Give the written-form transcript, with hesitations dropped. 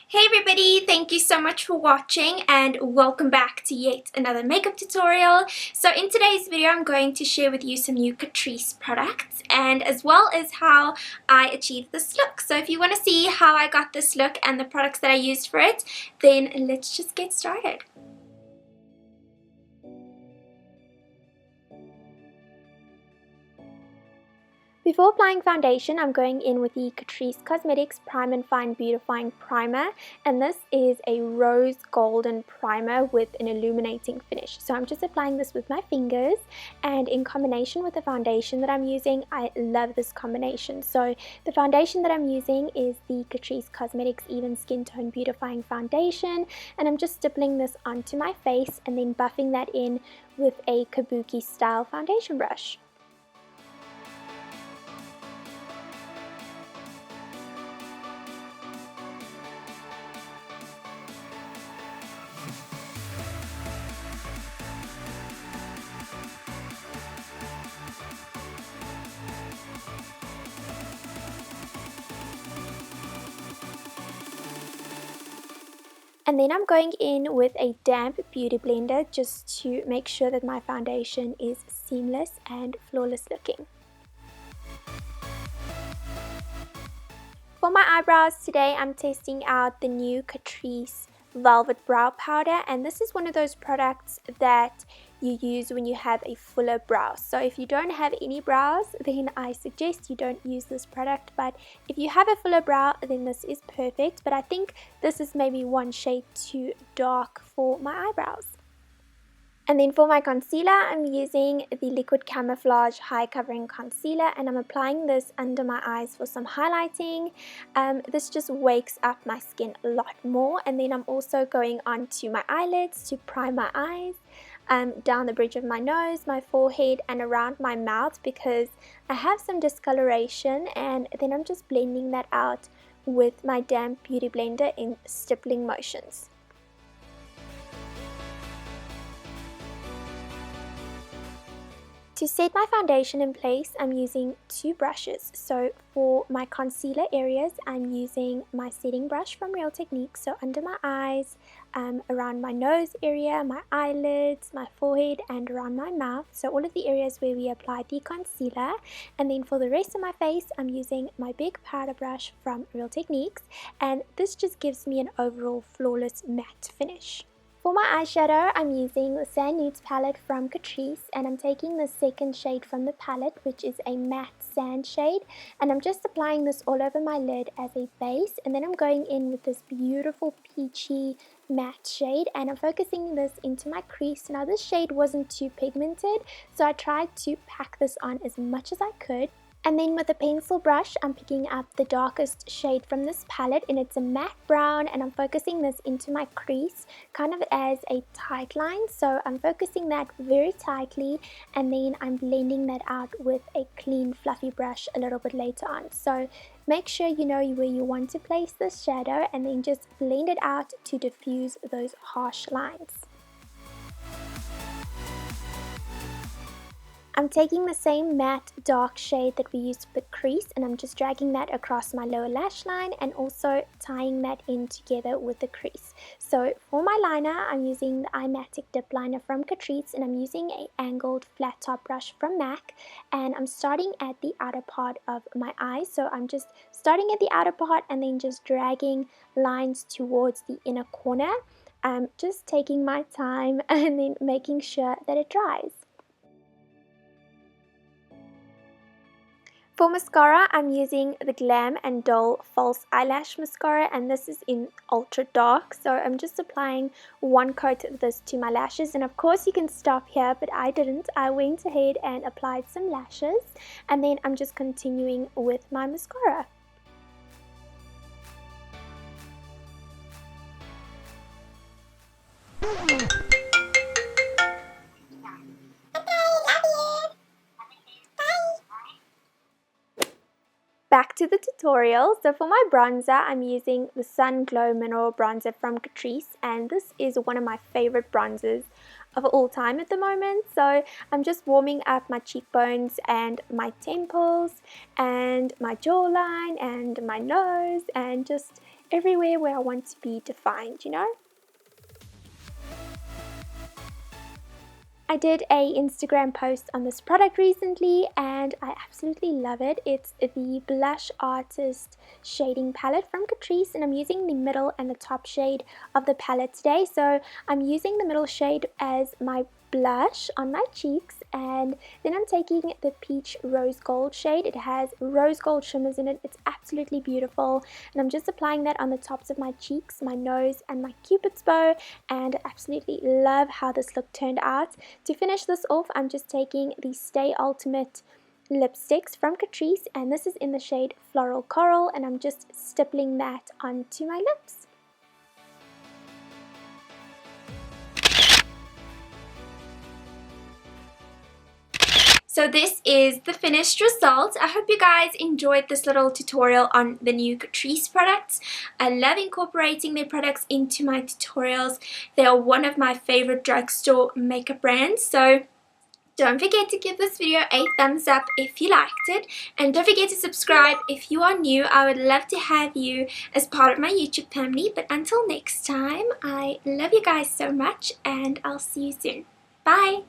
Hey everybody, thank you so much for watching and welcome back to yet another makeup tutorial. So in today's video I'm going to share with you some new Catrice products and as well as how I achieved this look. So if you want to see how I got this look and the products that I used for it, then let's just get started. Before applying foundation, I'm going in with the Catrice Cosmetics Prime and Fine Beautifying Primer, and this is a rose golden primer with an illuminating finish. So I'm just applying this with my fingers, and in combination with the foundation that I'm using, I love this combination. So the foundation that I'm using is the Catrice Cosmetics Even Skin Tone Beautifying Foundation, and I'm just stippling this onto my face and then buffing that in with a kabuki style foundation brush. And then I'm going in with a damp beauty blender just to make sure that my foundation is seamless and flawless looking. For my eyebrows today, I'm testing out the new Catrice Velvet Brow Powder, and this is one of those products that you use when you have a fuller brow. So if you don't have any brows, then I suggest you don't use this product, but if you have a fuller brow, then this is perfect. But I think this is maybe one shade too dark for my eyebrows. And then for my concealer, I'm using the Liquid Camouflage High Covering Concealer, and I'm applying this under my eyes for some highlighting. This just wakes up my skin a lot more. And then I'm also going onto my eyelids to prime my eyes, down the bridge of my nose, my forehead, and around my mouth because I have some discoloration, and then I'm just blending that out with my damp beauty blender in stippling motions. To set my foundation in place, I'm using two brushes. So for my concealer areas, I'm using my setting brush from Real Technique. So under my eyes, around my nose area, my eyelids, my forehead, and around my mouth. So all of the areas where we applied the concealer. And then for the rest of my face, I'm using my big powder brush from Real Techniques. And this just gives me an overall flawless matte finish. For my eyeshadow, I'm using the Sand Nudes palette from Catrice, and I'm taking the second shade from the palette, which is a matte sand shade, and I'm just applying this all over my lid as a base, and then I'm going in with this beautiful peachy matte shade, and I'm focusing this into my crease. Now this shade wasn't too pigmented, so I tried to pack this on as much as I could. And then with a pencil brush, I'm picking up the darkest shade from this palette, and it's a matte brown, and I'm focusing this into my crease kind of as a tight line. So I'm focusing that very tightly, and then I'm blending that out with a clean fluffy brush a little bit later on. So make sure you know where you want to place this shadow, and then just blend it out to diffuse those harsh lines. I'm taking the same matte dark shade that we used for the crease, and I'm just dragging that across my lower lash line and also tying that in together with the crease. So for my liner, I'm using the iMatic Dip Liner from Catrice, and I'm using an angled flat top brush from MAC, and I'm starting at the outer part of my eye. So I'm just starting at the outer part and then just dragging lines towards the inner corner. I'm just taking my time and then making sure that it dries. For mascara, I'm using the Glam and Dole False Eyelash Mascara, and this is in Ultra Dark. So I'm just applying one coat of this to my lashes, and of course you can stop here, but I didn't. I went ahead and applied some lashes, and then I'm just continuing with my mascara. Back to the tutorial. So for my bronzer, I'm using the Sun Glow Mineral Bronzer from Catrice, and this is one of my favorite bronzers of all time at the moment. So I'm just warming up my cheekbones and my temples and my jawline and my nose and just everywhere where I want to be defined, you know? I did a Instagram post on this product recently and I absolutely love it. It's the Blush Artist shading palette from Catrice, and I'm using the middle and the top shade of the palette today. So I'm using the middle shade as my blush on my cheeks, and then I'm taking the peach rose gold shade. It has rose gold shimmers in it. It's absolutely beautiful, and I'm just applying that on the tops of my cheeks, my nose, and my cupid's bow, and I absolutely love how this look turned out. To finish this off, I'm just taking the Stay Ultimate lipsticks from Catrice, and this is in the shade Floral Coral, and I'm just stippling that onto my lips. So this is the finished result. I hope you guys enjoyed this little tutorial on the new Catrice products. I love incorporating their products into my tutorials. They are one of my favorite drugstore makeup brands. So don't forget to give this video a thumbs up if you liked it. And don't forget to subscribe if you are new. I would love to have you as part of my YouTube family. But until next time, I love you guys so much and I'll see you soon. Bye!